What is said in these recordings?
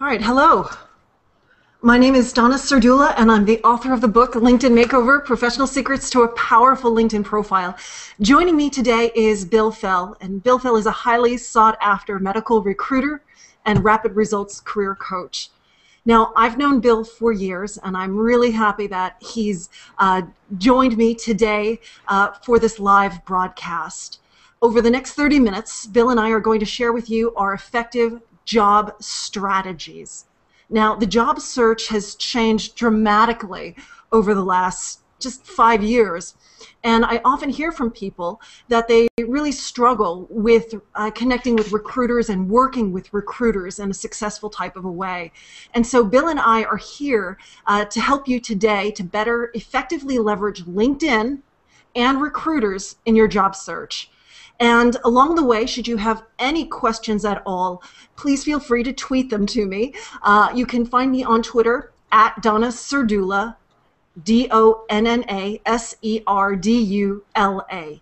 All right, hello. My name is Donna Serdula, and I'm the author of the book, LinkedIn Makeover, Professional Secrets to a Powerful LinkedIn Profile. Joining me today is Bill Fell, and Bill Fell is a highly sought-after medical recruiter and rapid results career coach. Now, I've known Bill for years, and I'm really happy that he's joined me today for this live broadcast. Over the next 30 minutes, Bill and I are going to share with you our effective job strategies. Now, the job search has changed dramatically over the last just 5 years, and I often hear from people that they really struggle with connecting with recruiters and working with recruiters in a successful type of a way. And so Bill and I are here to help you today to better effectively leverage LinkedIn and recruiters in your job search. And along the way, should you have any questions at all, please feel free to tweet them to me. You can find me on Twitter at Donna Serdula, DonnaSerdula.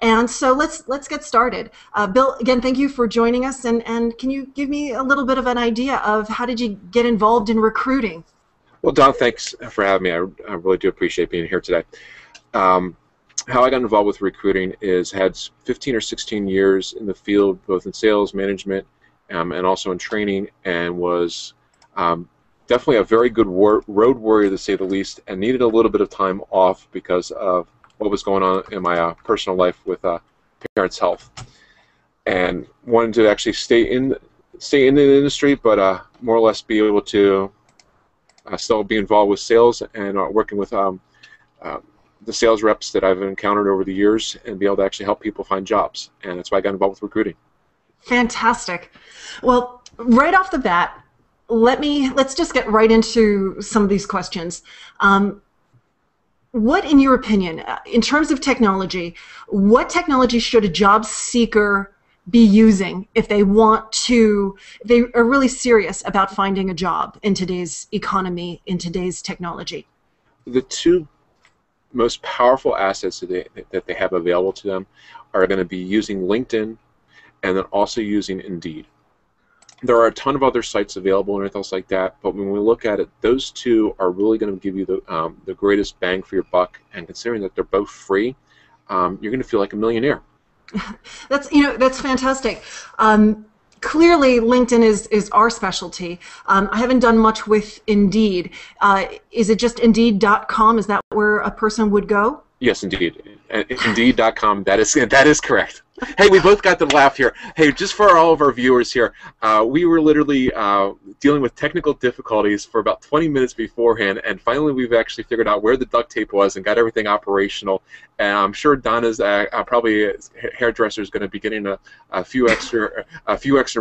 And so let's get started. Bill, again, thank you for joining us. And can you give me a little bit of an idea of how did you get involved in recruiting? Well, Don, thanks for having me. I really do appreciate being here today. How I got involved with recruiting is had 15 or 16 years in the field, both in sales, management, and also in training, and was definitely a very good road warrior, to say the least, and needed a little bit of time off because of what was going on in my personal life with parents' health, and wanted to actually stay in the industry, but more or less be able to still be involved with sales and working with the sales reps that I've encountered over the years and be able to actually help people find jobs. And that's why I got involved with recruiting. Fantastic. Well, right off the bat, let's just get right into some of these questions. What, in your opinion, in terms of technology, what technology should a job seeker be using if they are really serious about finding a job in today's economy, in today's technology? The two most powerful assets that they have available to them are going to be using LinkedIn and then also using Indeed. There are a ton of other sites available and everything else like that, but when we look at it, those two are really going to give you the greatest bang for your buck, and considering that they're both free, you're going to feel like a millionaire. That's fantastic. Clearly, LinkedIn is our specialty. I haven't done much with Indeed. Is it just Indeed.com? Is that where a person would go? Yes, Indeed. Indeed.com. That is correct. Hey, we both got the laugh here. Hey, just for all of our viewers here, we were literally dealing with technical difficulties for about 20 minutes beforehand, and finally we've actually figured out where the duct tape was and got everything operational. And I'm sure Donna's probably hairdresser is going to be getting a few extra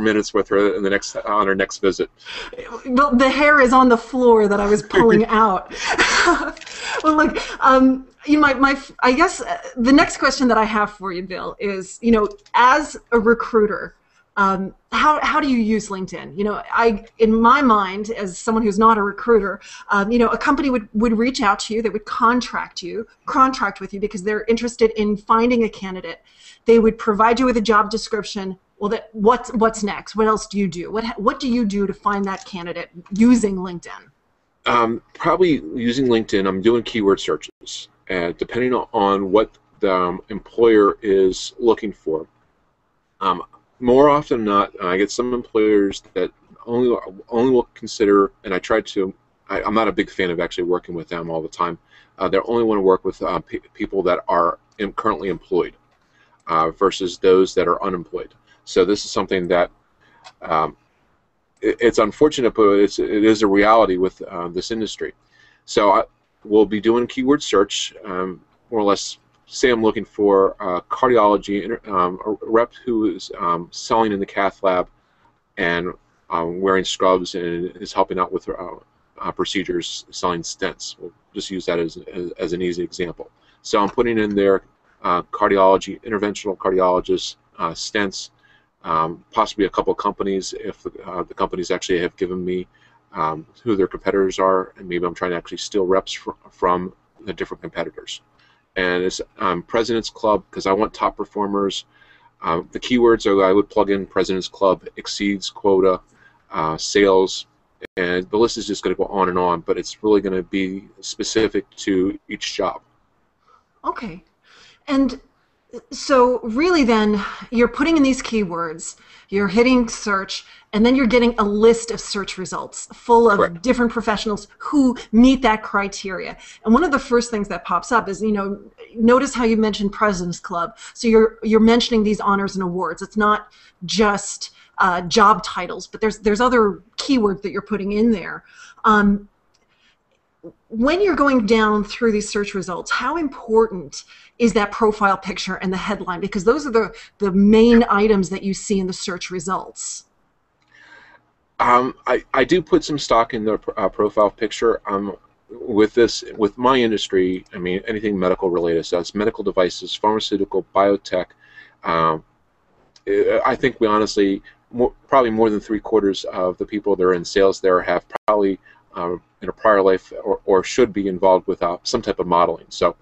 minutes with her in on her next visit. Well, the hair is on the floor that I was pulling out. Well, look, I guess the next question that I have for you, Bill, is, as a recruiter, how do you use LinkedIn? In my mind, as someone who's not a recruiter, a company would reach out to you, they would contract with you because they're interested in finding a candidate. They would provide you with a job description. Well, what's next? What else do you do? What do you do to find that candidate using LinkedIn? Probably using LinkedIn, I'm doing keyword searches, and depending on what the employer is looking for. More often than not, I get some employers that only will consider, and I'm not a big fan of actually working with them all the time. They only want to work with people that are currently employed versus those that are unemployed. So this is something that it's unfortunate, but it is a reality with this industry. So we'll be doing keyword search, more or less. Say I'm looking for a cardiology a rep who is selling in the cath lab and wearing scrubs and is helping out with procedures, selling stents. We'll just use that as an easy example. So I'm putting in there cardiology, interventional cardiologists, stents, possibly a couple of companies if the companies actually have given me who their competitors are, and maybe I'm trying to actually steal reps from the different competitors. And it's President's Club because I want top performers. The keywords are I would plug in President's Club, exceeds quota, sales, and the list is just going to go on and on, but it's really going to be specific to each job. Okay. And so really then you're putting in these keywords, you're hitting search, and then you're getting a list of search results full of Correct. different professionals who meet that criteria. And one of the first things that pops up is, notice how you mentioned President's Club. So you're mentioning these honors and awards. It's not just job titles, but there's other keywords that you're putting in there. When you're going down through these search results, how important is that profile picture and the headline? Because those are the main items that you see in the search results. I do put some stock in the profile picture. With my industry, I mean, anything medical related, so it's medical devices, pharmaceutical, biotech. I think we honestly, probably more than 3/4 of the people that are in sales there have probably in a prior life or should be involved with some type of modeling. So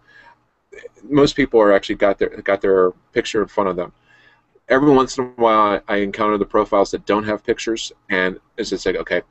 most people are actually got their picture in front of them. Every once in a while, I encounter the profiles that don't have pictures, and it's just like, okay,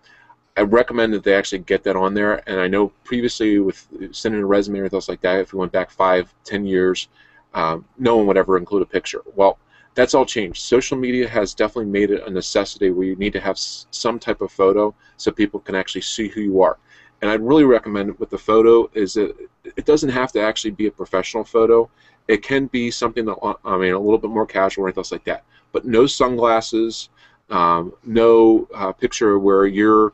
I recommend that they actually get that on there. And I know previously with sending a resume or things like that, if we went back 5-10 years, no one would ever include a picture. Well, that's all changed. Social media has definitely made it a necessity where you need to have some type of photo so people can actually see who you are. And I'd really recommend with the photo is that it doesn't have to actually be a professional photo. It can be something that, I mean, a little bit more casual or anything like that. But no sunglasses, no picture where you're,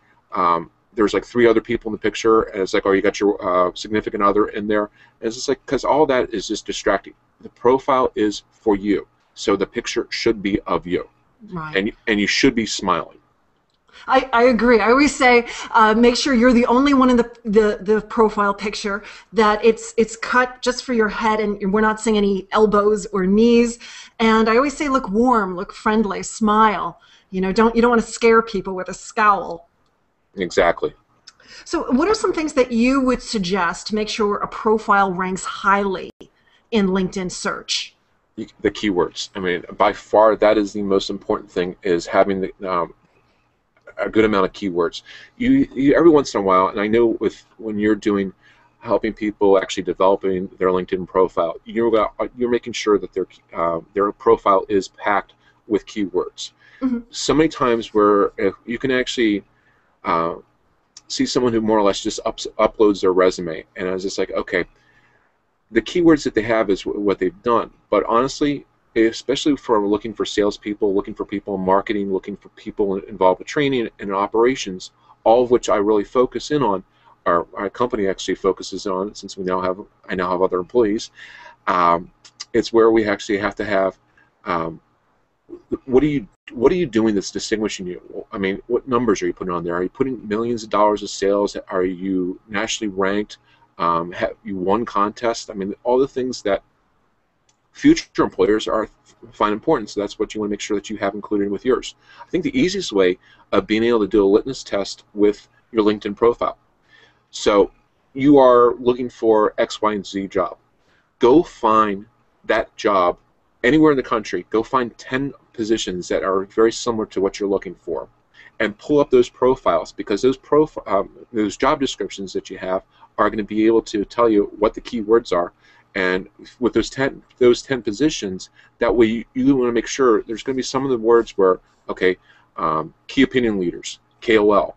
there's like 3 other people in the picture, and it's like, oh, you got your significant other in there. And it's just like, because all that is just distracting. The profile is for you. So the picture should be of you, Right. and you should be smiling. I agree. I always say, make sure you're the only one in the profile picture, that it's cut just for your head, and we're not seeing any elbows or knees. And I always say, look warm, look friendly, smile. You don't want to scare people with a scowl. Exactly. So what are some things that you would suggest to make sure a profile ranks highly in LinkedIn search? The keywords. I mean, by far, that is the most important thing, is having a good amount of keywords. You every once in a while, and I know when you're helping people actually developing their LinkedIn profile, you're making sure that their profile is packed with keywords. Mm-hmm. So many times where if you can actually see someone who more or less just uploads their resume, and I was just like, okay, the keywords that they have is what they've done. But honestly, especially for looking for salespeople, looking for people in marketing, looking for people involved with training and operations, all of which I really focus in on, our company actually focuses on, since I now have other employees. It's where we actually have to have, what are you doing that's distinguishing you? I mean, what numbers are you putting on there? Are you putting millions of dollars of sales? Are you nationally ranked? Have you won contests? I mean, all the things that future employers find important, so that's what you want to make sure that you have included with yours. I think the easiest way of being able to do a litmus test with your LinkedIn profile. So you are looking for X, Y, and Z job. Go find that job anywhere in the country. Go find 10 positions that are very similar to what you're looking for, and pull up those profiles, because those job descriptions that you have are going to be able to tell you what the keywords are. And with those 10 positions, that way you want to make sure there's going to be some of the words where, okay, key opinion leaders, KOL,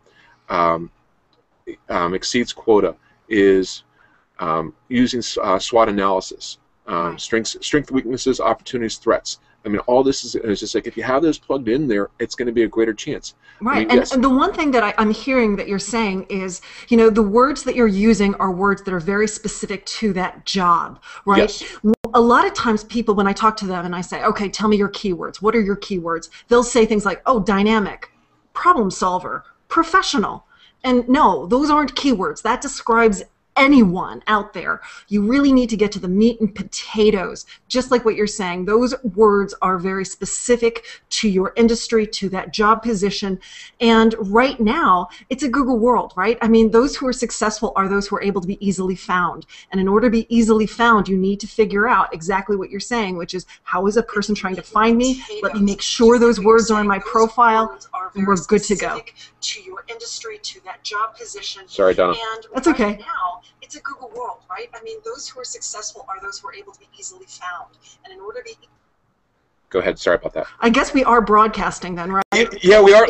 exceeds quota, is using SWOT analysis, Right. strength, weaknesses, opportunities, threats. I mean, all this is just like, if you have those plugged in there, it's going to be a greater chance. Right. I mean, And, yes. and the one thing that I'm hearing that you're saying is, the words that you're using are words that are very specific to that job, right? Yes. A lot of times people, when I talk to them and I say, okay, tell me your keywords. What are your keywords? They'll say things like, oh, dynamic, problem solver, professional. And no, those aren't keywords. That describes anyone out there, you really need to get to the meat and potatoes, just like what you're saying. Those words are very specific to your industry, to that job position. And right now, it's a Google world, right? I mean, those who are successful are those who are able to be easily found. And in order to be easily found, you need to figure out exactly what you're saying, which is, how is a person trying to find me? Let me make sure those words are in my profile, and we're good to go. To your industry, to that job position. Sorry, Donna. And that's okay. Right now, it's a Google world, right? I mean, those who are successful are those who are able to be easily found. And in order to be... Go ahead. Sorry about that. I guess we are broadcasting then, right? Yeah, we are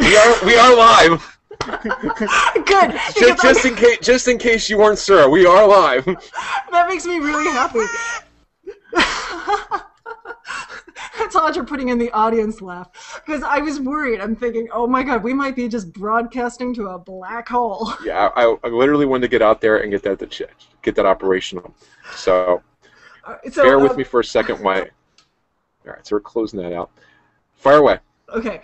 live. Good. Just in case you weren't sure, we are live. That makes me really happy. That's how much you're putting in the audience laugh, because I was worried. I'm thinking, oh my God, we might be just broadcasting to a black hole. Yeah, I literally wanted to get out there and get that operational. So bear with me for a second. All right, so we're closing that out. Fire away. Okay.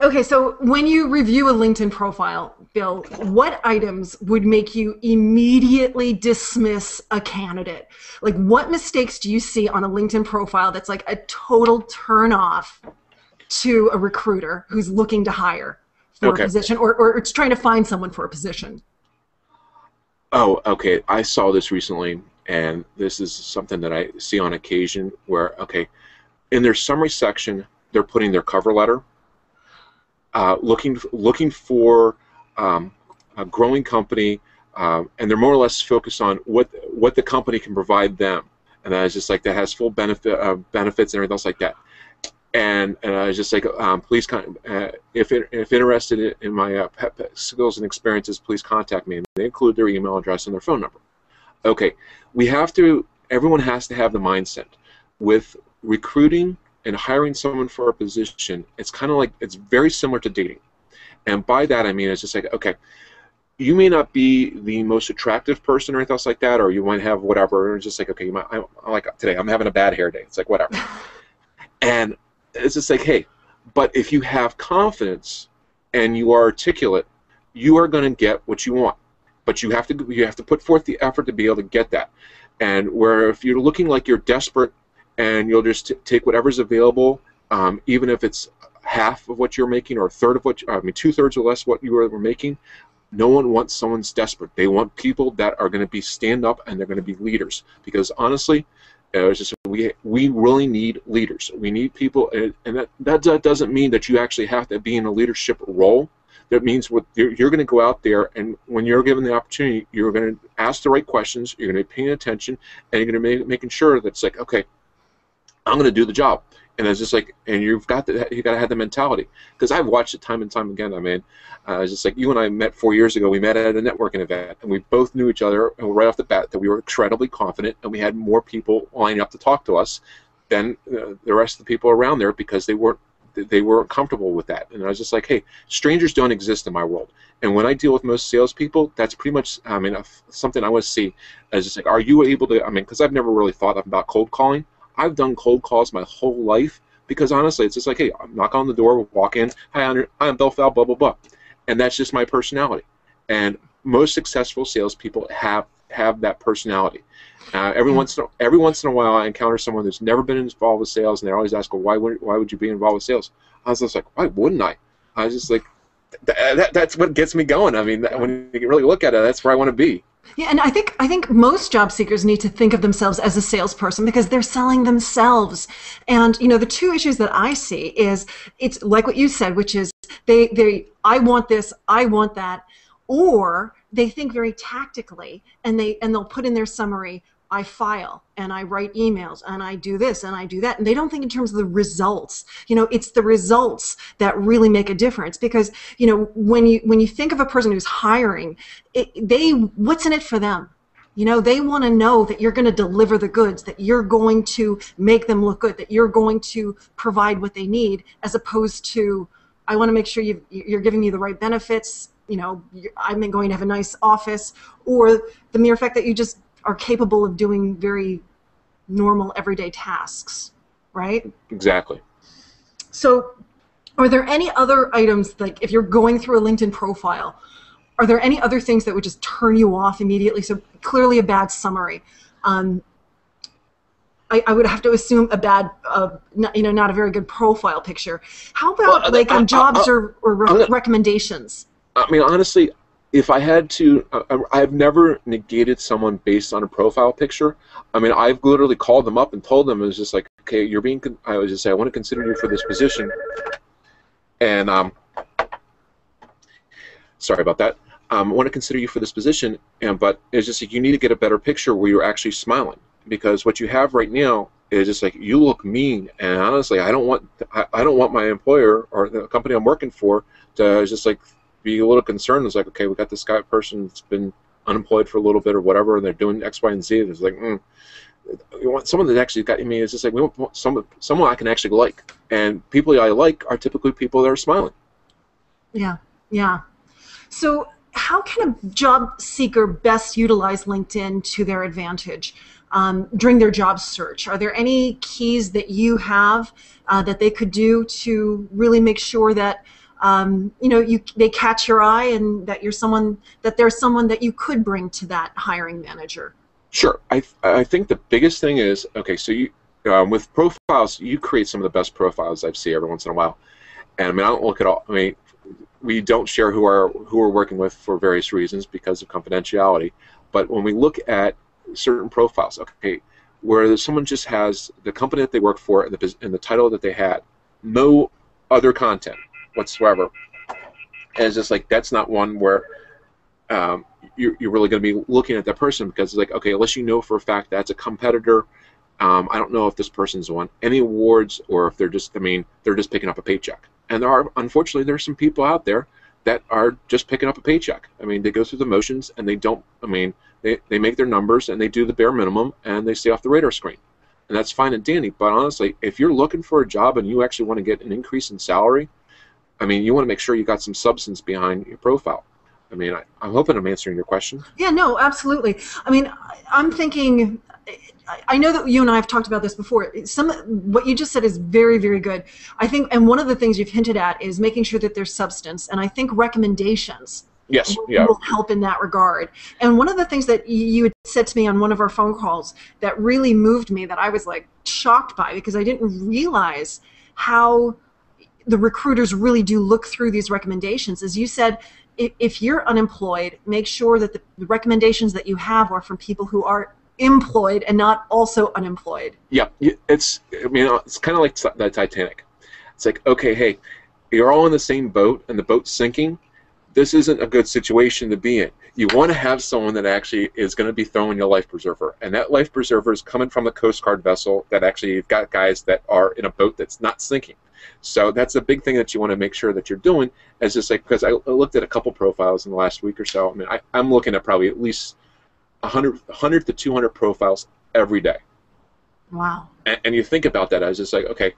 Okay, so when you review a LinkedIn profile, Bill, what items would make you immediately dismiss a candidate? Like, what mistakes do you see on a LinkedIn profile that's like a total turn-off to a recruiter who's looking to hire for a position, or it's trying to find someone for a position? Oh, okay. I saw this recently, and this is something that I see on occasion where, in their summary section, they're putting their cover letter, looking for a growing company, and they're more or less focused on what the company can provide them, and I was just like, that has full benefits and everything else like that. And I was just like, please, if interested in my skills and experiences, please contact me. And they include their email address and their phone number. Okay, everyone has to have the mindset with recruiting and hiring someone for a position. It's kind of like, it's very similar to dating. And by that I mean, it's just like, okay, you may not be the most attractive person or anything else like that, or you might have whatever. It's just like, okay, like today, I'm having a bad hair day. It's like, whatever. And it's just like, hey, but if you have confidence and you are articulate, you are going to get what you want. But you have to put forth the effort to be able to get that. And where if you're looking like you're desperate and you'll just take whatever's available, even if it's half of what you're making or a third of what, 2/3 or less what you were making, no one wants someone's desperate. They want people that are going to be stand up and they're going to be leaders. Because honestly, it's just, we really need leaders. We need people, and that doesn't mean that you actually have to be in a leadership role. That means you're going to go out there, and when you're given the opportunity, you're going to ask the right questions, you're going to be paying attention, and you're going to be making sure that it's like, okay, I'm going to do the job. And it's just like, and you got to have the mentality. Because I've watched it time and time again. I mean, it's just like, you and I met 4 years ago. We met at a networking event, and we both knew each other right off the bat that we were incredibly confident, and we had more people lining up to talk to us than the rest of the people around there, because they weren't comfortable with that. And I was just like, hey, strangers don't exist in my world. And when I deal with most salespeople, that's pretty much, something I want to see as just like, are you able to, because I've never really thought about cold calling. I've done cold calls my whole life, because honestly, it's just like, hey, knock on the door, walk in, hi, I'm Bill Fell, blah, blah, blah. And that's just my personality. And most successful salespeople have that personality. Every once in a while, I encounter someone who's never been involved with sales, and they always ask, well, why would you be involved with sales? I was just like, why wouldn't I? I was just like, that's what gets me going. When you really look at it, that's where I want to be. Yeah, and I think most job seekers need to think of themselves as a salesperson, because they're selling themselves. And the two issues that I see is, it's like what you said, which is I want this, I want that, or they think very tactically, and they'll put in their summary, I file and I write emails and I do this and I do that, and they don't think in terms of the results. It's the results that really make a difference, because when you think of a person who's hiring, what's in it for them? They want to know that you're going to deliver the goods, that you're going to make them look good, that you're going to provide what they need, as opposed to, I want to make sure you're giving me the right benefits. I'm going to have a nice office, or the mere fact that you just are capable of doing very normal everyday tasks, right? Exactly. So are there any other items, like if you're going through a LinkedIn profile, are there any other things that would just turn you off immediately? So clearly a bad summary. I would have to assume a bad, not a very good profile picture. How about jobs or recommendations? I mean, honestly, if I had to, I've never negated someone based on a profile picture. I mean, I've literally called them up and told them, it was just like, okay, I would just say, I want to consider you for this position. And, sorry about that. I want to consider you for this position, but it's just like, you need to get a better picture where you're actually smiling. Because what you have right now is just like, you look mean, and honestly, I don't want my employer or the company I'm working for to just like be a little concerned. It's like, okay, we got this person that's been unemployed for a little bit or whatever, and they're doing X, Y, and Z. It's like, we want someone that actually got. I mean, it's just like, we want someone I can actually like, and people I like are typically people that are smiling. Yeah, yeah. So, how can a job seeker best utilize LinkedIn to their advantage during their job search? Are there any keys that you have that they could do to really make sure that they catch your eye and that there's someone that you could bring to that hiring manager? Sure. I think the biggest thing is, okay, so you with profiles, you create some of the best profiles I've seen every once in a while. And I mean, I don't look at all. I mean, we don't share who we're working with for various reasons because of confidentiality. But when we look at certain profiles, okay, where someone just has the company that they work for and the title that they had, no other content whatsoever, and it's just like, that's not one where you're really going to be looking at that person, because it's like, okay, unless you know for a fact that's a competitor, I don't know if this person's won any awards or if they're just picking up a paycheck. And unfortunately, there's some people out there that are just picking up a paycheck. I mean, they go through the motions and they don't, I mean, they make their numbers and they do the bare minimum and they stay off the radar screen. And that's fine and dandy, but honestly, if you're looking for a job and you actually want to get an increase in salary, I mean, you want to make sure you got some substance behind your profile. I mean, I'm hoping I'm answering your question. Yeah, no, absolutely. I mean, I'm thinking, I know that you and I have talked about this before. What you just said is very, very good. I think, and one of the things you've hinted at is making sure that there's substance, and I think recommendations will help in that regard. And one of the things that you had said to me on one of our phone calls that really moved me, that I was like shocked by, because I didn't realize how the recruiters really do look through these recommendations, is you said, if you're unemployed, make sure that the recommendations that you have are from people who are employed and not also unemployed. Yeah, it's kind of like the Titanic. It's like, okay, hey, you're all in the same boat and the boat's sinking. This isn't a good situation to be in. You want to have someone that actually is going to be throwing your life preserver, and that life preserver is coming from a Coast Guard vessel that actually, you've got guys that are in a boat that's not sinking. So that's a big thing that you want to make sure that you're doing. As just like, because I looked at a couple profiles in the last week or so. I mean, I'm looking at probably at least 100 to 200 profiles every day. Wow. And you think about that, I was just like, okay,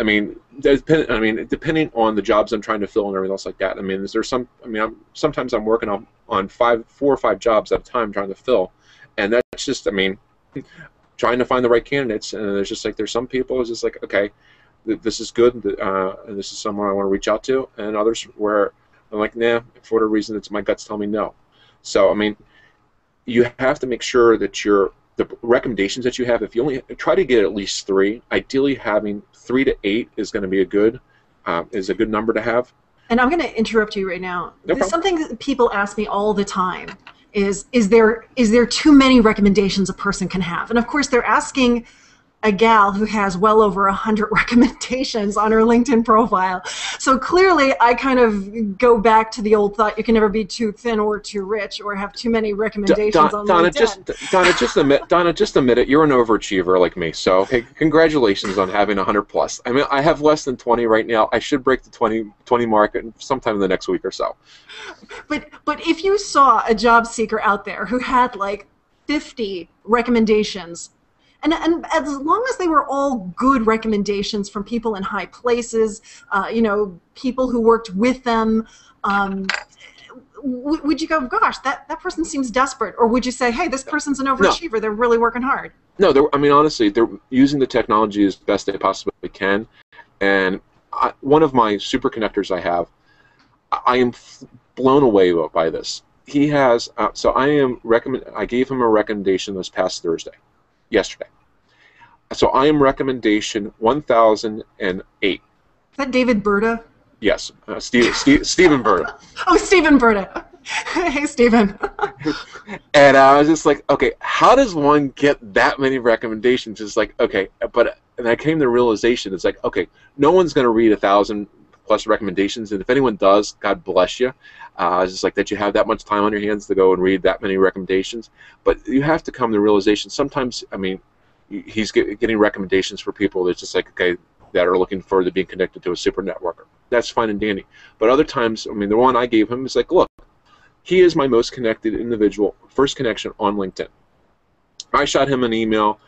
I mean, depending on the jobs I'm trying to fill and everything else like that. I mean, sometimes I'm working on 4 or 5 jobs at a time trying to fill, and that's just, I mean, trying to find the right candidates. And there's some people it's just like, okay, this is good, and this is someone I want to reach out to, and others where I'm like, nah, for whatever reason, it's my guts tell me no. So I mean, you have to make sure that the recommendations that you have, if you only try to get at least 3, ideally having 3 to 8 is going to be a good number to have. And I'm going to interrupt you right now. No There's problem. something that people ask me all the time is there too many recommendations a person can have? And of course, they're asking a gal who has well over 100 recommendations on her LinkedIn profile. So clearly, I kind of go back to the old thought: you can never be too thin or too rich, or have too many recommendations on LinkedIn. Donna, just admit it. You're an overachiever like me. So, hey, congratulations on having 100 plus. I mean, I have less than 20 right now. I should break the 20 mark sometime in the next week or so. But if you saw a job seeker out there who had like 50 recommendations, and as long as they were all good recommendations from people in high places, people who worked with them, would you go, gosh, that person seems desperate? Or would you say, hey, this person's an overachiever, no, they're really working hard? No, honestly, they're using the technology as best they possibly can. And one of my super connectors I have, I am blown away by this. He has so I gave him a recommendation this past yesterday. So I am recommendation 1008. Is that David Berta? Yes, Stephen Berta. Oh, Stephen Berta. Hey, Stephen. And I was just like, okay, how does one get that many recommendations? It's like, okay, and I came to the realization, it's like, okay, no one's going to read 1,000+ recommendations, and if anyone does, God bless you. It's just like that you have that much time on your hands to go and read that many recommendations. But you have to come to the realization, sometimes, I mean, he's getting recommendations for people that's just like, okay, that are looking forward to being connected to a super networker. That's fine and dandy. But other times, I mean, the one I gave him is like, look, he is my most connected individual, first connection on LinkedIn. I shot him an email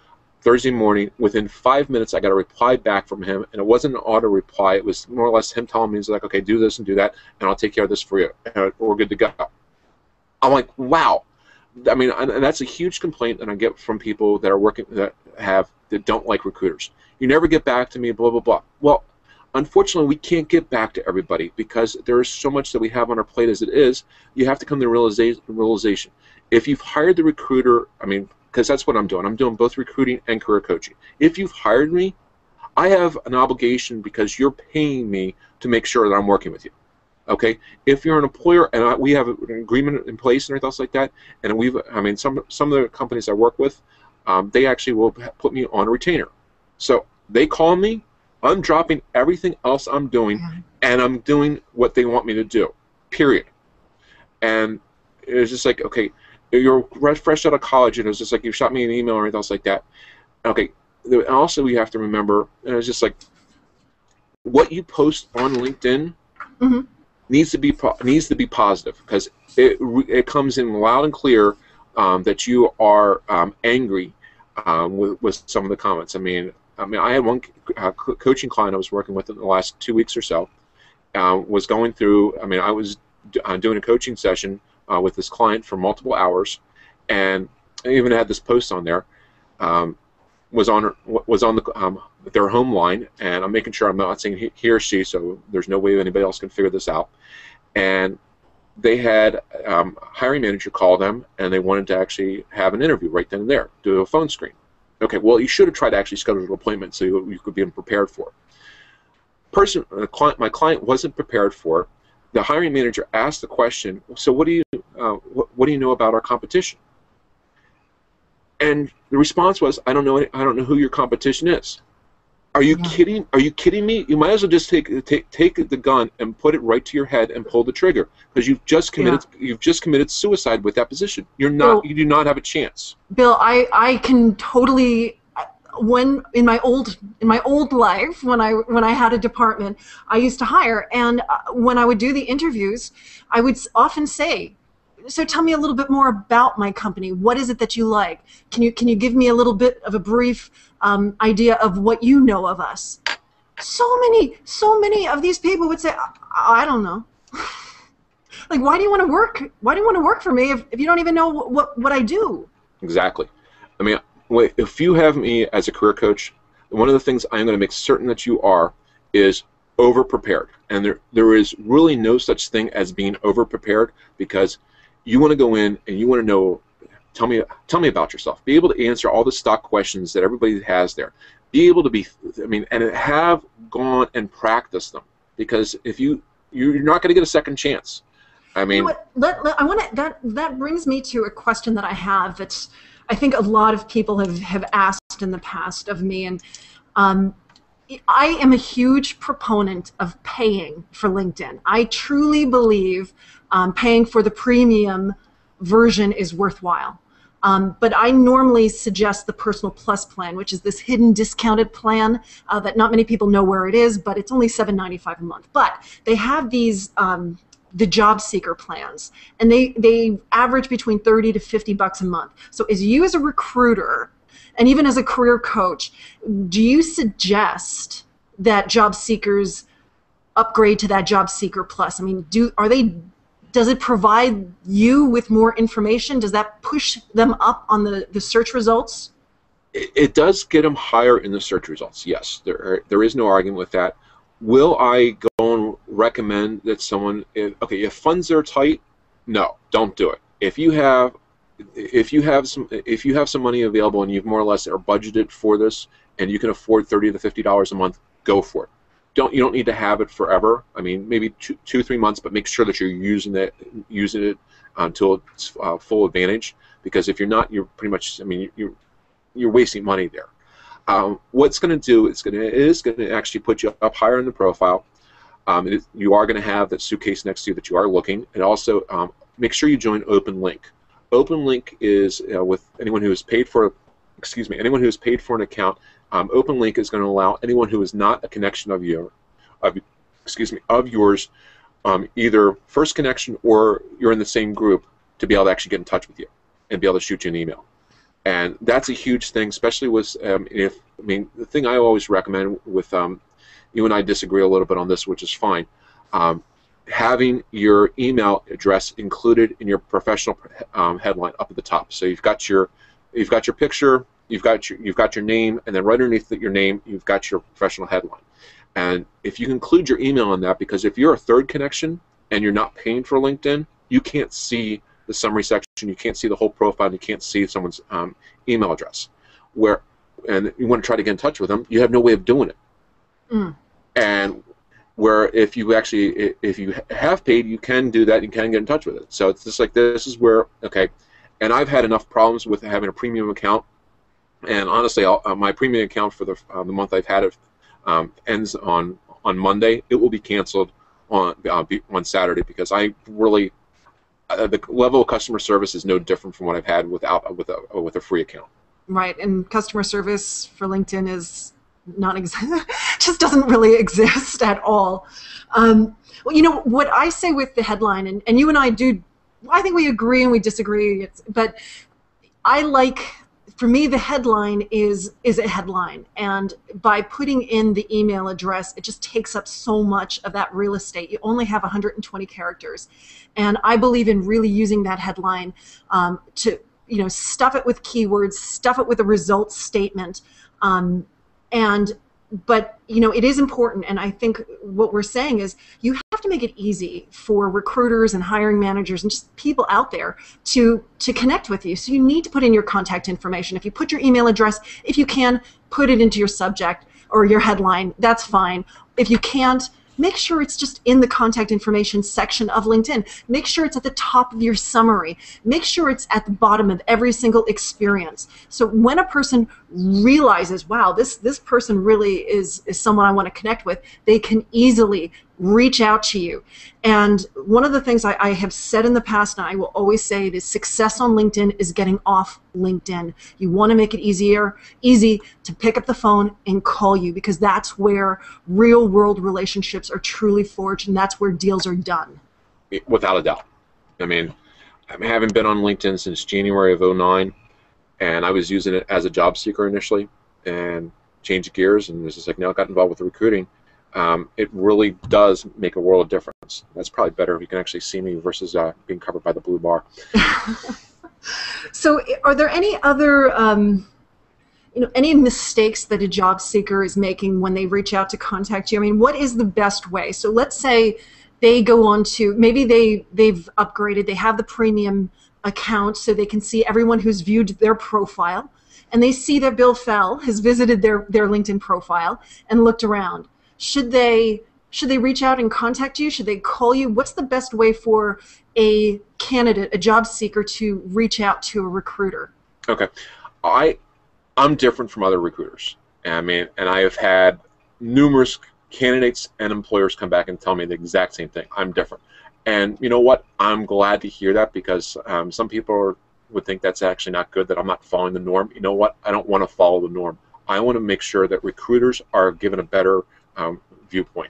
Thursday morning. Within 5 minutes, I got a reply back from him, and it wasn't an auto reply. It was more or less him telling me, he's like, okay, do this and do that, and I'll take care of this for you. We're good to go. I'm like, wow. I mean, and that's a huge complaint that I get from people that are working, that don't like recruiters. You never get back to me, blah, blah, blah. Well, unfortunately, we can't get back to everybody because there is so much that we have on our plate as it is. You have to come to the realization. If you've hired the recruiter, I mean, because that's what I'm doing. I'm doing both recruiting and career coaching. If you've hired me, I have an obligation because you're paying me to make sure that I'm working with you. Okay? If you're an employer and we have an agreement in place and everything else like that, and I mean, some of the companies I work with, they actually will put me on a retainer. So they call me, I'm dropping everything else I'm doing, and I'm doing what they want me to do, period. And it's just like, okay, you're fresh out of college, and it's just like you shot me an email or anything else like that. Okay, and also you have to remember, and it's just like, what you post on LinkedIn needs to be positive, because it comes in loud and clear that you are angry with some of the comments. I mean, I had one coaching client I was working with in the last 2 weeks or so. Was going through. I mean, I was doing a coaching session with this client for multiple hours, and I even had this post on there. Was on their home line, and I'm making sure I'm not saying he or she, so there's no way anybody else can figure this out. And they had hiring manager call them, and they wanted to actually have an interview right then and there, do a phone screen. Okay, well, you should have tried to actually schedule an appointment so you could be prepared for it. My client wasn't prepared for it. The hiring manager asked the question, so what do you know about our competition? And the response was, I don't know who your competition is. Are you kidding? Are you kidding me? You might as well just take the gun and put it right to your head and pull the trigger, because you've just committed suicide with that position. You do not have a chance. Bill, I can totally. When in my old life, when I had a department, I used to hire, and when I would do the interviews, I would often say, so tell me a little bit more about my company. What is it that you like? Can you give me a little bit of a brief idea of what you know of us? So many of these people would say, I don't know. Like, why do you want to work? Why do you want to work for me if you don't even know what I do? Exactly. I mean, if you have me as a career coach, one of the things I'm going to make certain that you are is over-prepared. And there is really no such thing as being over-prepared, because you want to go in and you want to know, tell me about yourself. Be able to answer all the stock questions that everybody has there. Be able to and have gone and practiced them, because if you're not going to get a second chance. I mean, you know what? That brings me to a question that I have. That's, I think a lot of people have asked in the past of me, and I am a huge proponent of paying for LinkedIn. I truly believe paying for the premium version is worthwhile. But I normally suggest the Personal Plus plan, which is this hidden discounted plan that not many people know where it is, but it's only $7.95 a month. But they have these the job seeker plans, and they average between $30 to $50 a month. So as you as a recruiter, and even as a career coach, do you suggest that job seekers upgrade to that Job Seeker Plus? I mean, does it provide you with more information? Does that push them up on the search results? It does get them higher in the search results, yes. There is no argument with that. Will I go and recommend that someone? If funds are tight, no, don't do it. If you have some money available and you've more or less are budgeted for this, and you can afford $30 to $50 a month, go for it. You don't need to have it forever. I mean, maybe 2-3 months, but make sure that you're using it until its full advantage. Because if you're not, you're pretty much, I mean, you're wasting money there. What's going to do? It is going to actually put you up higher in the profile. You are going to have that suitcase next to you that you are looking, and also make sure you join OpenLink. OpenLink is with anyone who has paid for, anyone who has paid for an account. OpenLink is going to allow anyone who is not a connection of yours, either first connection or you're in the same group, to be able to actually get in touch with you and be able to shoot you an email. And that's a huge thing, especially with the thing I always recommend with you and I disagree a little bit on this, which is fine. Having your email address included in your professional headline up at the top. So you've got your picture, you've got your name, and then right underneath your name, you've got your professional headline. And if you include your email in that, because if you're a third connection and you're not paying for LinkedIn, you can't see the summary section, you can't see the whole profile, and you can't see someone's email address. And you want to try to get in touch with them, you have no way of doing it. And where if you have paid, you can do that, you can get in touch with it. So it's just like, this is where, okay, and I've had enough problems with having a premium account, and honestly, my premium account for the month I've had it ends on Monday. It will be canceled on Saturday, because I really, the level of customer service is no different from what I've had with a free account. Right, and customer service for LinkedIn is just doesn't really exist at all. Well, you know what I say with the headline, and you and I do, I think we agree and we disagree. But for me, the headline is a headline, and by putting in the email address, it just takes up so much of that real estate. You only have 120 characters, and I believe in really using that headline to stuff it with keywords, stuff it with a results statement. But it is important, and I think what we're saying is you have to make it easy for recruiters and hiring managers and just people out there to connect with you. So you need to put in your contact information. If you put your email address, if you can, put it into your subject or your headline, that's fine. If you can't, make sure it's just in the contact information section of LinkedIn. Make sure it's at the top of your summary. Make sure it's at the bottom of every single experience. So when a person realizes, wow, this person really is someone I want to connect with, they can easily reach out to you. And one of the things I have said in the past, and I will always say, is success on LinkedIn is getting off LinkedIn. You want to make it easy to pick up the phone and call you, because that's where real world relationships are truly forged, and that's where deals are done. Without a doubt. I mean, I haven't been on LinkedIn since January of 2009, and I was using it as a job seeker initially, and changed gears, and was just like, now I got involved with recruiting. It really does make a world of difference. That's probably better if you can actually see me versus being covered by the blue bar. So are there any other any mistakes that a job seeker is making when they reach out to contact you? I mean, what is the best way? So let's say they go on to, maybe they've upgraded, they have the premium account so they can see everyone who's viewed their profile, and they see that Bill Fell has visited their LinkedIn profile and looked around. Should they reach out and contact you? Should they call you? What's the best way for a candidate, a job seeker, to reach out to a recruiter? Okay, I'm different from other recruiters. I mean, and I have had numerous candidates and employers come back and tell me the exact same thing. I'm different, and you know what? I'm glad to hear that, because some people would think that's actually not good, that I'm not following the norm. You know what? I don't want to follow the norm. I want to make sure that recruiters are given a better viewpoint.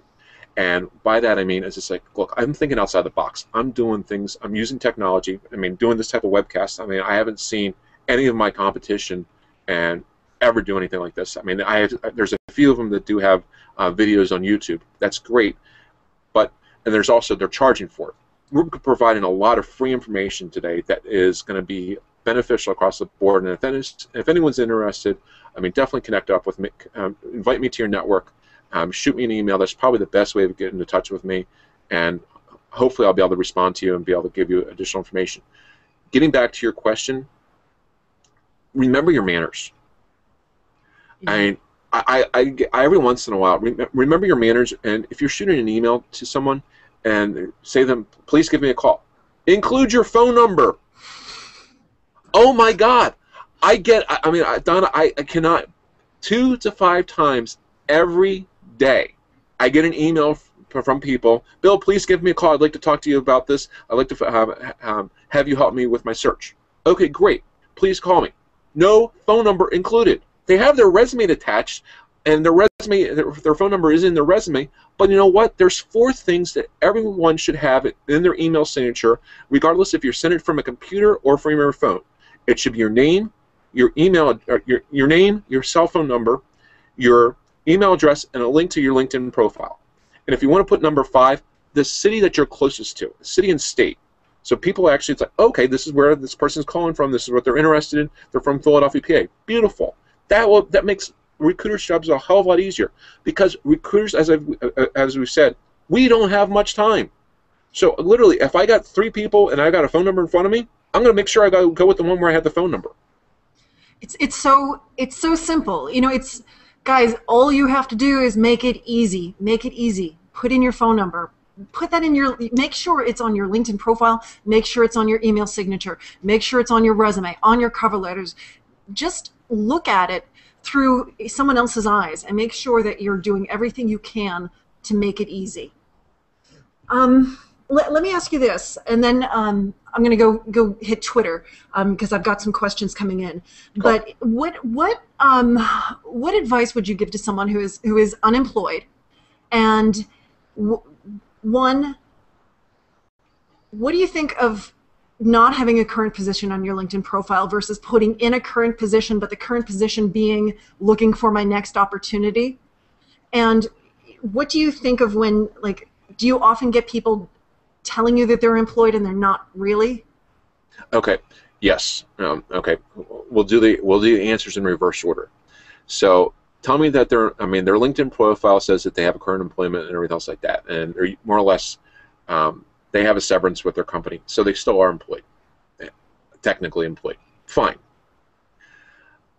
And by that I mean, it's just like, look, I'm thinking outside the box. I'm doing things, I'm using technology. I mean, doing this type of webcast, I mean, I haven't seen any of my competition and ever do anything like this. I mean, there's a few of them that do have videos on YouTube. That's great, and there's also, they're charging for it. We're providing a lot of free information today that is going to be beneficial across the board. And if anyone's interested, I mean, definitely connect up with me, invite me to your network. shoot me an email. That's probably the best way of getting in touch with me, and hopefully I'll be able to respond to you and be able to give you additional information. Getting back to your question, remember your manners. I every once in a while, remember your manners, and if you're shooting an email to someone and say to them, please give me a call, include your phone number. Oh my God. Donna, I cannot, 2 to 5 times every day, I get an email from people, Bill, please give me a call. I'd like to talk to you about this. I'd like to have you help me with my search. Okay, great. Please call me. No phone number included. They have their resume attached, and their phone number is in their resume, but you know what? There's 4 things that everyone should have in their email signature, regardless if you're sent it from a computer or from your phone. It should be your name, your email, your name, your cell phone number, your email address, and a link to your LinkedIn profile. And if you want to put number 5, the city that you're closest to, city and state. So people actually, it's like, okay, this is where this person's calling from. This is what they're interested in. They're from Philadelphia, PA. Beautiful. That makes recruiters' jobs a hell of a lot easier, because recruiters, as we've said, we don't have much time. So literally, if I got 3 people and I got a phone number in front of me, I'm going to make sure I go with the one where I have the phone number. It's so simple. You know, guys, all you have to do is make it easy. Make it easy. Put in your phone number. Put that in make sure it's on your LinkedIn profile. Make sure it's on your email signature. Make sure it's on your resume, on your cover letters. Just look at it through someone else's eyes and make sure that you're doing everything you can to make it easy. Let me ask you this, and then I'm going to go hit Twitter because I've got some questions coming in. Cool. But what advice would you give to someone who is unemployed? And one, what do you think of not having a current position on your LinkedIn profile versus putting in a current position, but the current position being looking for my next opportunity? And what do you think of when, like, do you often get people telling you that they're employed and they're not really? Okay. Yes. Okay. We'll do the answers in reverse order. So tell me that their LinkedIn profile says that they have a current employment and everything else like that, and or more or less they have a severance with their company, so they still are employed, technically employed. Fine.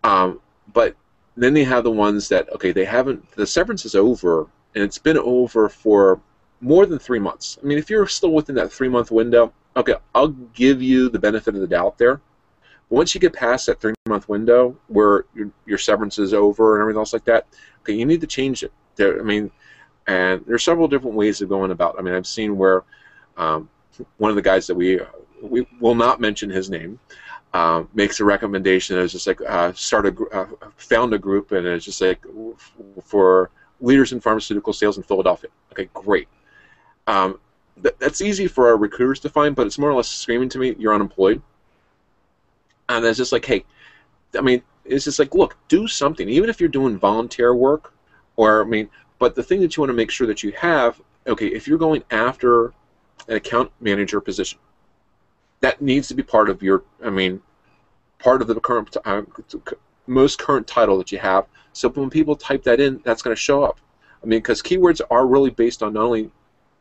But then they have the ones that, okay, the severance is over, and it's been over for more than 3 months. I mean, if you're still within that 3-month window, okay, I'll give you the benefit of the doubt there. But once you get past that 3-month window where your severance is over and everything else like that, okay, you need to change it. And there's several different ways of going about it. I mean, I've seen where one of the guys that we will not mention his name makes a recommendation. It's just like found a group, and it's just like for leaders in pharmaceutical sales in Philadelphia. Okay, great. That's easy for our recruiters to find, but it's more or less screaming to me, you're unemployed. And it's just like, hey, I mean, it's just like, look, do something. Even if you're doing volunteer work, but the thing that you want to make sure that you have, okay, if you're going after an account manager position, that needs to be part of your, part of the current, most current title that you have. So when people type that in, that's going to show up. I mean, because keywords are really based on not only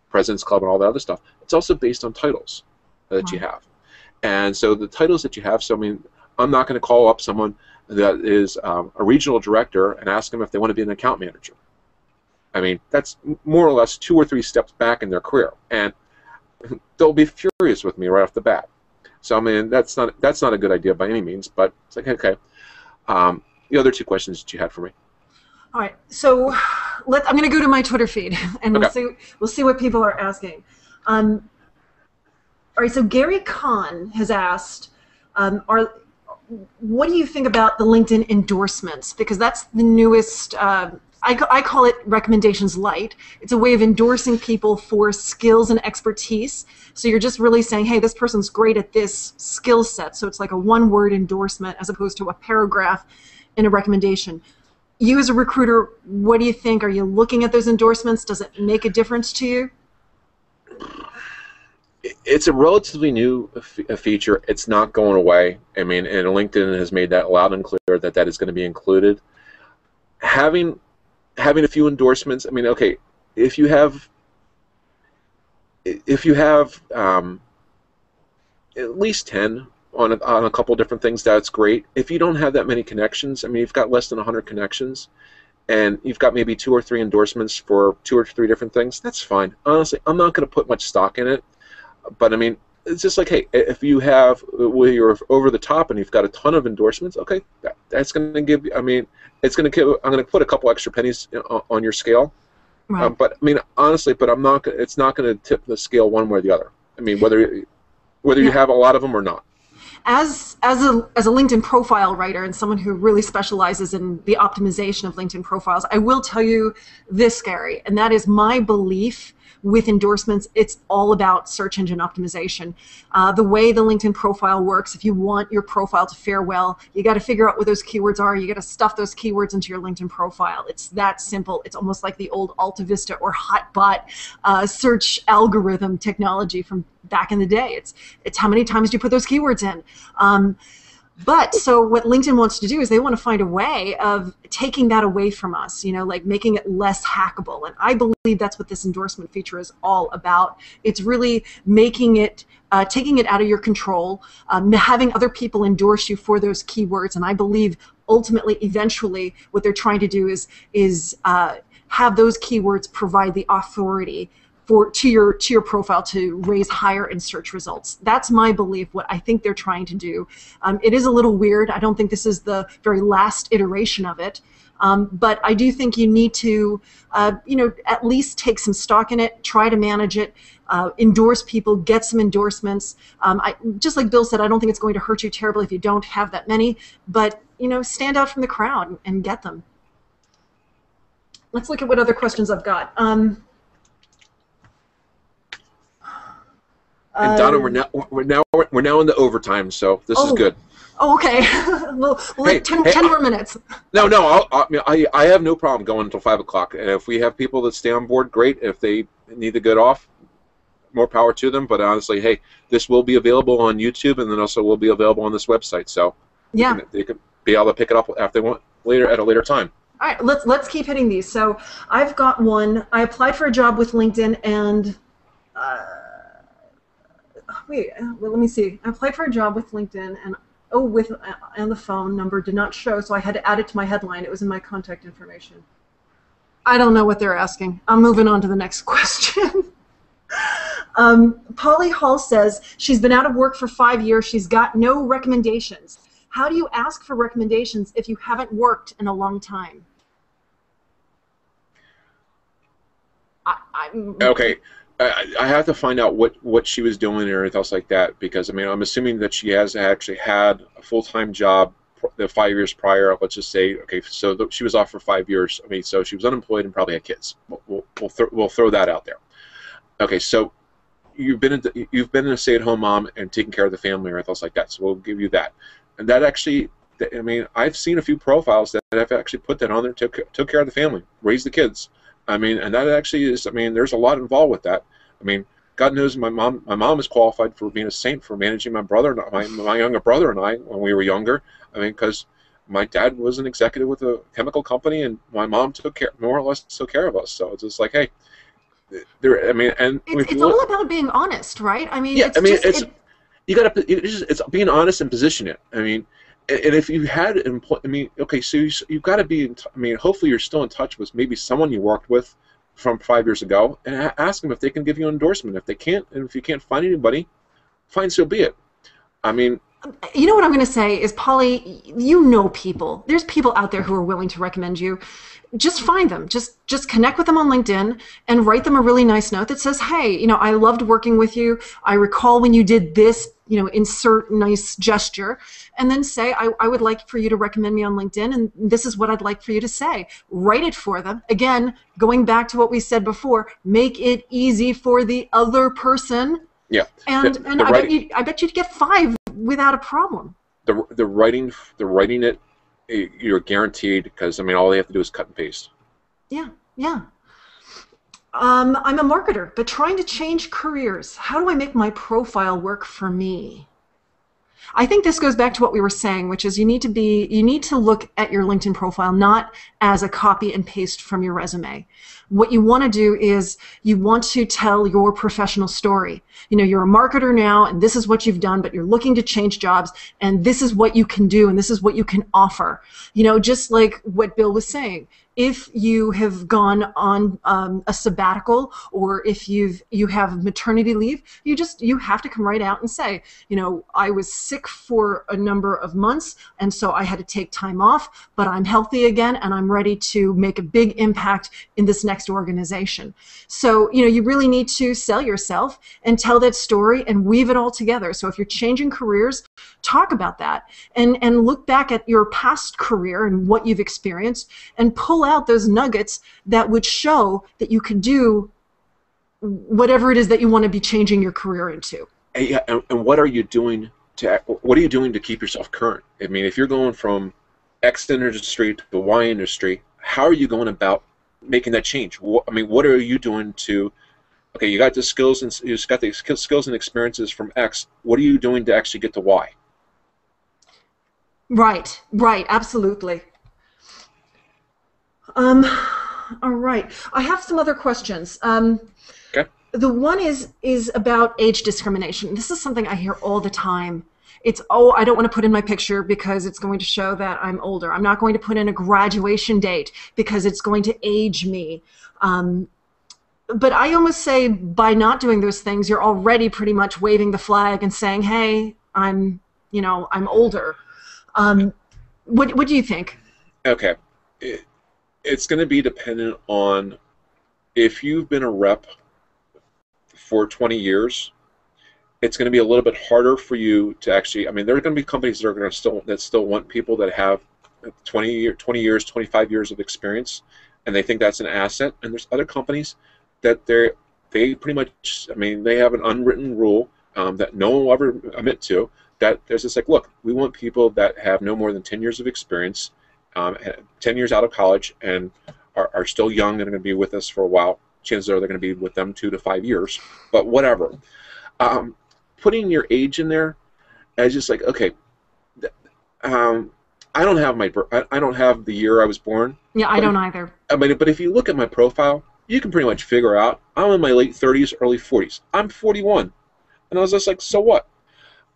President's Club and all that other stuff, it's also based on titles that you have. And so the titles that you have, so I mean, I'm not going to call up someone that is a regional director and ask them if they want to be an account manager. I mean, that's more or less 2 or 3 steps back in their career, and they'll be furious with me right off the bat. So I mean, that's not a good idea by any means. But it's like, okay. The other 2 questions that you had for me. All right, so I'm going to go to my Twitter feed, and we'll see what people are asking. All right, so Gary Kahn has asked, what do you think about the LinkedIn endorsements? Because that's the newest, I call it recommendations light. It's a way of endorsing people for skills and expertise. So you're just really saying, hey, this person's great at this skill set. So it's like a one-word endorsement as opposed to a paragraph in a recommendation. You as a recruiter, what do you think? Are you looking at those endorsements? Does it make a difference to you? It's a relatively new feature. It's not going away. I mean, and LinkedIn has made that loud and clear that that is going to be included. Having having a few endorsements. I mean, okay, if you have if you have at least 10 on a couple different things, that's great. If you don't have that many connections, I mean, you've got less than 100 connections, and you've got maybe 2 or 3 endorsements for 2 or 3 different things, that's fine. Honestly, I'm not going to put much stock in it, but I mean, it's just like, hey, if you have, where you're over the top and you've got a ton of endorsements, okay, that's going to give, I mean, it's going to give, I'm going to put a couple extra pennies on your scale. Right. But I mean, honestly, but I'm not. It's not going to tip the scale one way or the other. I mean, whether you Yeah. have a lot of them or not. As a LinkedIn profile writer and someone who really specializes in the optimization of LinkedIn profiles, I will tell you this, Gary, and that is my belief with endorsements. It's all about search engine optimization. The way the LinkedIn profile works, if you want your profile to fare well, you got to figure out what those keywords are. You got to stuff those keywords into your LinkedIn profile. It's that simple. It's almost like the old Alta Vista or Hotbot search algorithm technology from back in the day. It's how many times do you put those keywords in. But so what LinkedIn wants to do is they want to find a way of taking that away from us, like making it less hackable. And I believe that's what this endorsement feature is all about. It's really making it, taking it out of your control, having other people endorse you for those keywords. And I believe ultimately, eventually, what they're trying to do is have those keywords provide the authority to your profile to raise higher in search results. That's my belief, what I think they're trying to do. It is a little weird. I don't think this is the very last iteration of it. But I do think you need to, at least take some stock in it, try to manage it, endorse people, get some endorsements. Just like Bill said, I don't think it's going to hurt you terribly if you don't have that many, but, stand out from the crowd and get them. Let's look at what other questions I've got. And Donna, we're now in the overtime, so this is good. Oh, okay. Well, Hey, 10 more minutes. No. I have no problem going until 5 o'clock. And if we have people that stay on board, great. If they need to get off, more power to them. But honestly, hey, this will be available on YouTube, and then also will be available on this website. So Yeah. they can be able to pick it up if they want later at a later time. All right, let's keep hitting these. So I've got one. I applied for a job with LinkedIn, and let me see. I applied for a job with LinkedIn, and and the phone number did not show, so I had to add it to my headline. It was in my contact information. I don't know what they're asking. I'm moving on to the next question. Polly Hall says she's been out of work for 5 years. She's got no recommendations. How do you ask for recommendations if you haven't worked in a long time? Okay. I have to find out what she was doing or anything else like that, because I mean, I'm assuming that she has actually had a full-time job the 5 years prior. Let's just say, okay, so she was off for 5 years. I mean, so she was unemployed and probably had kids. We'll throw that out there. Okay, so you've been a stay-at-home mom and taking care of the family or anything else like that. So we'll give you that. And that actually, I mean, I've seen a few profiles that have actually put that on there, took care of the family, raised the kids. I mean, and that actually is, I mean, there's a lot involved with that. I mean, God knows my mom is qualified for being a saint for managing my brother, my younger brother and I when we were younger. I mean, because my dad was an executive with a chemical company, and my mom more or less took care of us. So it's just like, hey, I mean, and it's all about being honest, right? I mean, yeah, it's being honest and position it. I mean, and if you had I mean, okay, so you've got to be. I mean, hopefully you're still in touch with maybe someone you worked with from 5 years ago, and ask them if they can give you an endorsement. If they can't, and if you can't find anybody, fine, so be it. I mean, you know what I'm going to say is, Polly, you know people. There's people out there who are willing to recommend you. Just find them. Just connect with them on LinkedIn and write them a really nice note that says, hey, I loved working with you. I recall when you did this, insert nice gesture, and then say, I would like for you to recommend me on LinkedIn, and this is what I'd like for you to say. Write it for them. Again, going back to what we said before, make it easy for the other person. Yeah. And I bet you'd get 5 without a problem. The writing it, you're guaranteed, because I mean, all they have to do is cut and paste. Yeah. I'm a marketer, but trying to change careers. How do I make my profile work for me? I think this goes back to what we were saying, which is you need to look at your LinkedIn profile not as a copy and paste from your resume. What you want to do is you want to tell your professional story. You know, you're a marketer now and this is what you've done, but you're looking to change jobs and this is what you can do and this is what you can offer. You know, just like what Bill was saying. If you have gone on a sabbatical, or if you have maternity leave, you have to come right out and say, you know, I was sick for a number of months, and so I had to take time off, but I'm healthy again, and I'm ready to make a big impact in this next organization. So, you know, you really need to sell yourself and tell that story and weave it all together. So if you're changing careers, talk about that and look back at your past career and what you've experienced and pull out those nuggets that would show that you could do whatever it is that you want to be changing your career into. Yeah, and what are you doing to keep yourself current? I mean, if you're going from X industry to the Y industry, how are you going about making that change? I mean, what are you doing to? Okay, you got the skills and you got the skills and experiences from X. What are you doing to actually get to Y? Right, absolutely. All right. I have some other questions. Okay. The one is about age discrimination. This is something I hear all the time. It's, oh, I don't want to put in my picture because it's going to show that I'm older. I'm not going to put in a graduation date because it's going to age me. But I almost say by not doing those things, you're already pretty much waving the flag and saying, hey, I'm older. What do you think? Okay. It's going to be dependent on if you've been a rep for 20 years, it's going to be a little bit harder for you to actually, I mean, there are going to be companies that are going to still want people that have 20 years, 25 years of experience, and they think that's an asset. And there's other companies that they pretty much, I mean, they have an unwritten rule that no one will ever admit to, that there's this like, look, we want people that have no more than 10 years of experience, 10 years out of college, and are still young and are going to be with us for a while. Chances are they're going to be with them 2 to 5 years, but whatever. Putting your age in there as just like, okay, I don't have the year I was born. Yeah, I don't either. I mean, but if you look at my profile, you can pretty much figure out I'm in my late 30s, early 40s. I'm 41, and I was just like, so what?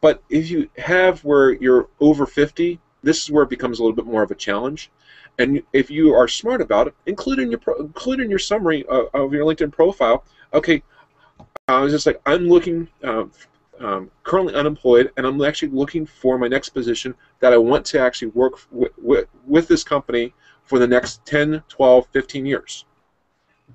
But if you have where you're over 50, this is where it becomes a little bit more of a challenge. And if you are smart about it, include in your summary of your LinkedIn profile, okay, I was just like, I'm looking, currently unemployed, and I'm actually looking for my next position that I want to actually work with this company for the next 10, 12, 15 years.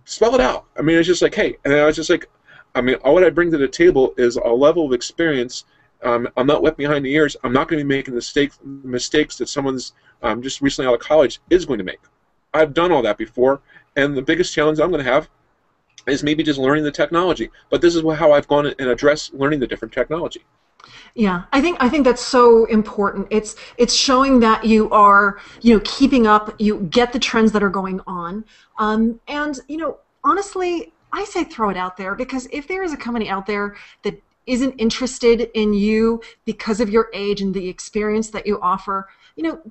Spell it out. I mean, it's just like, hey, and I was just like, I mean, all what I bring to the table is a level of experience. I'm not wet behind the ears. I'm not going to be making the mistakes that someone's just recently out of college is going to make. I've done all that before, and the biggest challenge I'm going to have is maybe just learning the technology. But this is how I've gone and addressed learning the different technology. Yeah, I think that's so important. It's showing that you are, keeping up, you get the trends that are going on. And, honestly, I say throw it out there, because if there is a company out there that isn't interested in you because of your age and the experience that you offer,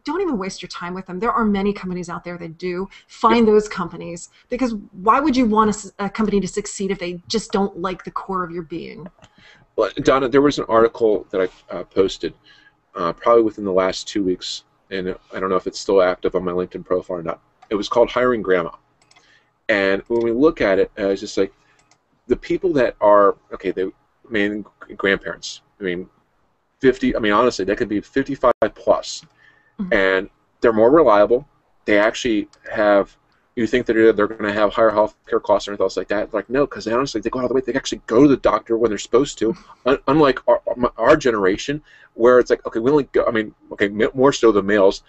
don't even waste your time with them. There are many companies out there that do. Find those companies, because why would you want a company to succeed if they just don't like the core of your being? Well, Donna, there was an article that I posted probably within the last 2 weeks, and I don't know if it's still active on my LinkedIn profile or not. It was called Hiring Grandma. And when we look at it, it's just like the people that are, okay, grandparents. I mean, 50, I mean, honestly, that could be 55 plus. Mm-hmm. And they're more reliable. They actually have, you think that they're going to have higher health care costs or anything else like that. Like, no, because they honestly, they go out of the way. They actually go to the doctor when they're supposed to. Unlike our generation, where it's like, okay, we only go, I mean, okay, more so the males,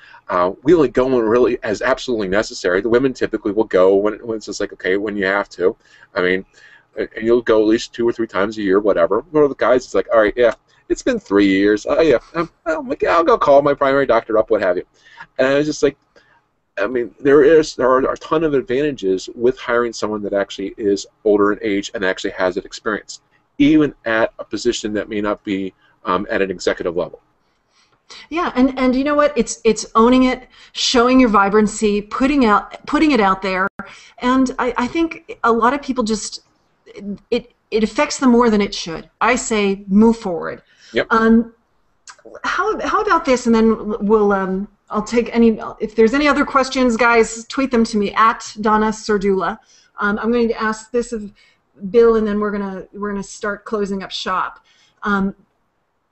we only go when really as absolutely necessary. The women typically will go when it's just like, okay, when you have to. I mean, and you'll go at least 2 or 3 times a year, whatever. One of the guys, it's like, all right, yeah, it's been 3 years. Oh, yeah, I'll go call my primary doctor up, what have you. And I was just like, I mean, there are a ton of advantages with hiring someone that actually is older in age and actually has that experience, even at a position that may not be at an executive level. Yeah, and you know what? It's owning it, showing your vibrancy, putting it out there, and I think a lot of people just it affects them more than it should. I say move forward. Yep. How about this, and then we'll I'll take any if there's any other questions, guys, tweet them to me at Donna Serdula. I'm going to ask this of Bill, and then we're gonna start closing up shop.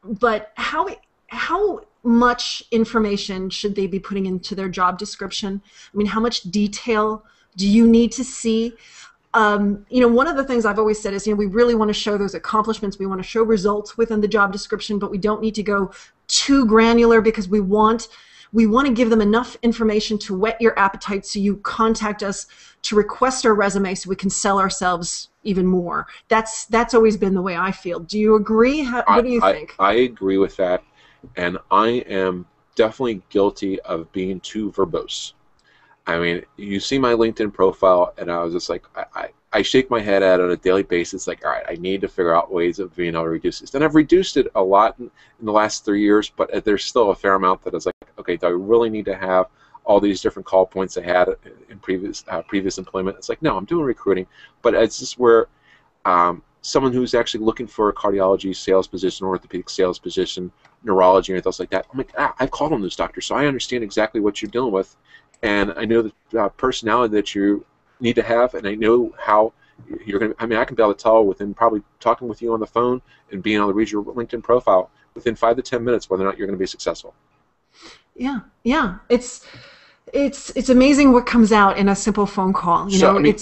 But how much information should they be putting into their job description? I mean, how much detail do you need to see? One of the things I've always said is, we really want to show those accomplishments. We want to show results within the job description, but we don't need to go too granular because we want to give them enough information to whet your appetite so you contact us to request our resume so we can sell ourselves even more. That's always been the way I feel. Do you agree? What do you think? I agree with that, and I am definitely guilty of being too verbose. I mean, you see my LinkedIn profile, and I was just like, I shake my head at it on a daily basis, like, all right, I need to figure out ways of being able to reduce this. And I've reduced it a lot in the last 3 years, but there's still a fair amount that is like, okay, do I really need to have all these different call points I had in previous employment? It's like, no, I'm doing recruiting, but it's just where someone who's actually looking for a cardiology sales position, orthopedic sales position, neurology, or anything else like that, I'm like, I've called on those doctors, so I understand exactly what you're dealing with. And I know the personality that you need to have, and I know how you're going to, I mean, I can be able to tell within probably talking with you on the phone and being able to read your LinkedIn profile within 5 to 10 minutes whether or not you're going to be successful. Yeah. It's amazing what comes out in a simple phone call. I'm sorry.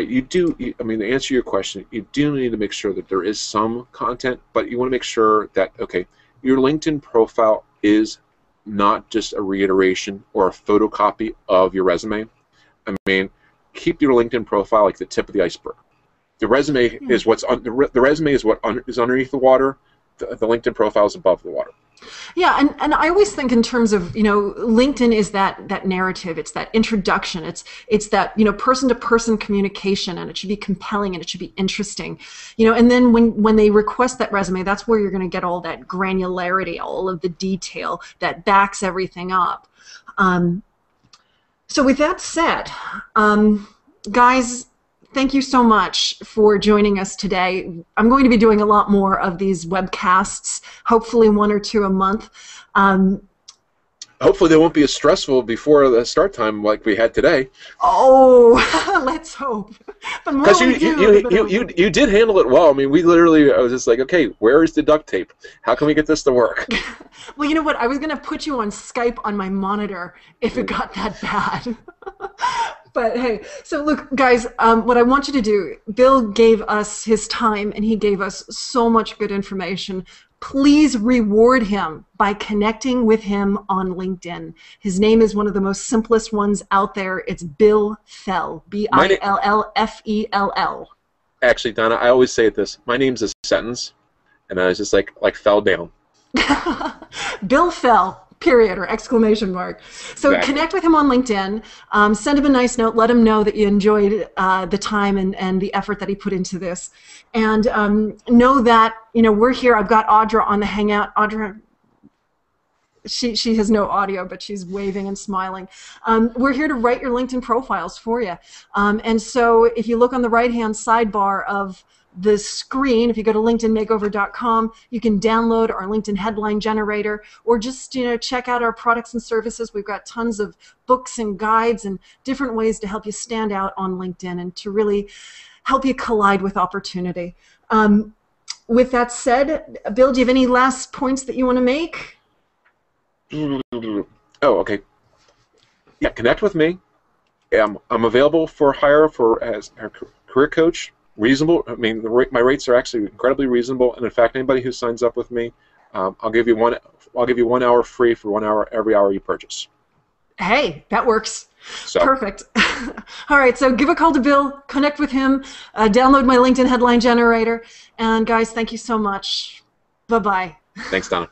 I mean, to answer your question, you do need to make sure that there is some content, but you want to make sure that, okay, your LinkedIn profile is not just a reiteration or a photocopy of your resume. I mean, keep your LinkedIn profile like the tip of the iceberg. The resume is the resume is what is underneath the water. The LinkedIn profile is above the water. Yeah, and I always think in terms of, LinkedIn is that narrative, it's that introduction, it's that, person-to-person communication, and it should be compelling and it should be interesting. And then when they request that resume, that's where you're going to get all that granularity, all of the detail that backs everything up. So with that said, guys, thank you so much for joining us today. I'm going to be doing a lot more of these webcasts, hopefully 1 or 2 a month. Hopefully they won't be as stressful before the start time like we had today. Oh, let's hope. Because you did handle it well. I mean, I was just like, okay, where is the duct tape? How can we get this to work? Well, you know what? I was going to put you on Skype on my monitor if it got that bad. But hey, so look, guys, what I want you to do, Bill gave us his time and he gave us so much good information. Please reward him by connecting with him on LinkedIn. His name is one of the most simplest ones out there. It's Bill Fell, Billfell. Actually, Donna, I always say this. My name's a sentence, and I was just like fell down. Bill Fell. Period or exclamation mark. So exactly. Connect with him on LinkedIn. Send him a nice note. Let him know that you enjoyed the time and the effort that he put into this. And know that we're here. I've got Audra on the Hangout. Audra, she has no audio, but she's waving and smiling. We're here to write your LinkedIn profiles for you. And so if you look on the right-hand sidebar of the screen, if you go to linkedinmakeover.com, you can download our LinkedIn headline generator, or just check out our products and services. We've got tons of books and guides and different ways to help you stand out on LinkedIn and to really help you collide with opportunity. With that said, Bill, do you have any last points that you want to make? Oh, okay. Yeah, connect with me. I'm available for hire as a career coach. Reasonable. I mean, my rates are actually incredibly reasonable, and in fact, anybody who signs up with me, I'll give you 1 hour free for 1 hour every hour you purchase. Hey, that works. So. Perfect. All right, so give a call to Bill, connect with him, download my LinkedIn headline generator, and guys, thank you so much. Bye-bye. Thanks, Donna.